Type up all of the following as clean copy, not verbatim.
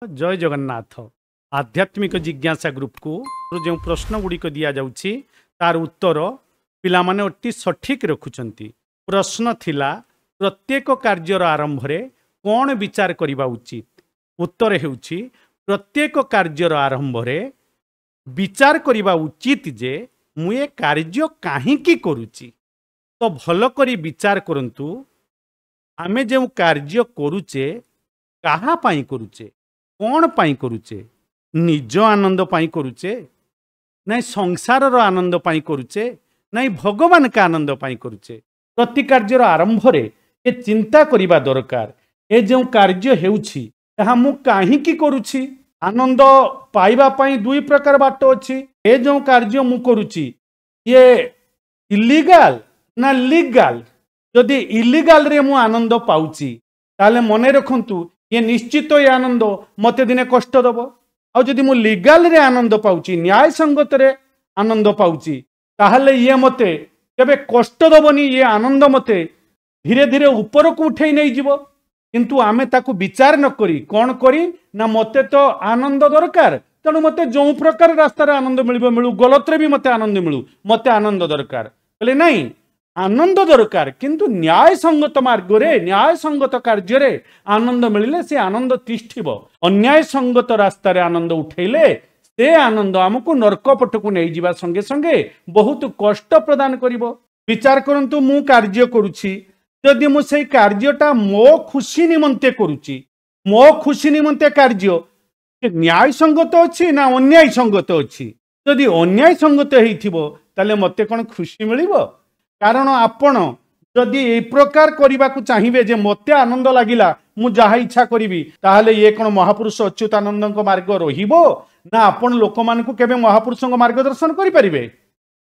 जय जगन्नाथ। आध्यात्मिक जिज्ञासा ग्रुप को जो प्रश्न गुड़िक दि जाउछि तार उत्तर पिला माने अति सठिक रखुचंती। प्रश्न थिला प्रत्येक कार्यर आरंभ रे कौन विचार करिबा उचित। उत्तर हेउछि प्रत्येक कार्यर आरंभ रे विचार करिबा उचित जे मु ए कार्य काहींकी करूची। तो भल करी विचार करंतु आमे जो कार्य करूचे कहा पाई करूचे, कौन पाई करूचे, निज आनंद पाई करूचे नहीं संसार आनंद पाई करूचे नहीं भगवान का आनंद पाई करूचे। प्रति कार्यर आरंभ रे ए चिंता करिबा दरकार। ए जो कार्य हेउछि ताहा मु काहींकी करूछि। आनंद पाइबा पाई दुई प्रकार बाट अछि। ए जो कार्य मु करूछि ये इलीगल ना लीगल। यदि इलीगल रे मु आनंद पाउछि ताले मने रखंतु ये निश्चित ये आनंद मते दिने कष्ट दब। आ जदि मु लीगल रे आनंद पाउछि, न्याय संगत रे आनंद पाउछि, ताहले ये मते केबे कष्ट दबनी। ये आनंद मते धीरे धीरे ऊपर को उठे नहीं जीवो। किंतु आमे ताकू विचार न करी कौन करी ना मते तो आनंद दरकार, तेणु मते जो प्रकार रास्तार आनंद मिलिबो मिलू, गलत रे भी मते आनंद मिलू, मते आनंद दरकार बोले नहीं। आनंद दरकार किंतु न्याय संगत मार्ग रे न्याय संगत कार्य रे आनंद मिलिले से आनंद तिष्ठिबो। अन्याय संगत रास्ता रे आनंद उठेले से आनंद हमको नरक पटकू नहीं जीवा संगे संगे बहुत कष्ट प्रदान करिवो। विचार करंतु मु कार्य करूछि, यदि मु सेई कार्यटा मो खुशी निमंते करूछि, मो खुशी निमंते कार्य न्याय संगत अछि ना अन्याय संगत अछि। यदि अन्याय संगत हेइथिबो ताले मते कोन खुशी मिलिबो। कारण आपण जदि ए प्रकार करबा को चाहिए जे मते आनंद लागिला मु जहा इच्छा करिवि, ताहले ये कोन महापुरुष अच्युतानंद मार्ग रहिबो ना आपण लोक मान को केबे महापुरुष मार्गदर्शन करि परिबे।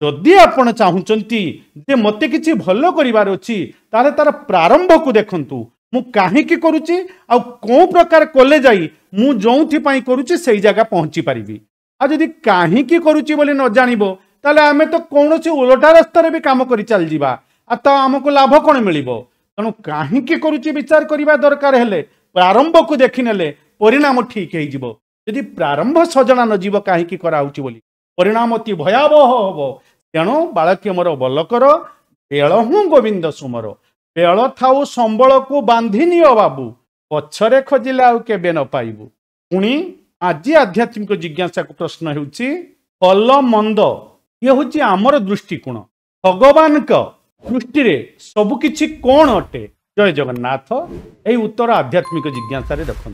जदि आपण चाहुचंती जे मते किछि भलो करिवार अछि ताले तार प्रारंभ को देखंतु। मु काहींकी करूची आ को प्रकार कोले जाई मु जोंथि पई करूची सेई जगह पहुंची परिबि। आ जदि काहींकी करूची बोली न जानिबो ताले आमे तो कौनसी उलटा रास्ता रे भी काम करि चल जीवा। आ तो हमको लाभ कोन मिलिबो। तनु काहींकी करूची विचार करिबा दरकार हेले प्रारंभ को देखिनेले परिणाम ठीक हे जीवो। यदि प्रारंभ सजना न जीव काहींकी कराउची बोली परिणाम अति भयावह होबो। तेणु बालक्य मोर बल कर बेल हूँ गोविंद सुमर। बेल थाउ संबल को बांधि नियो बाबू, पछरे खोजिले आउ केबे न पाइबू। पुणी आज आध्यात्मिक जिज्ञासा को प्रश्न हेउची भल मंद ये हूँ आमर दृष्टिकोण। भगवान का दृष्टि रे सबकिछि कौन अटे। जय जगन्नाथ। यही उत्तर आध्यात्मिक जिज्ञासा रे रखंतु।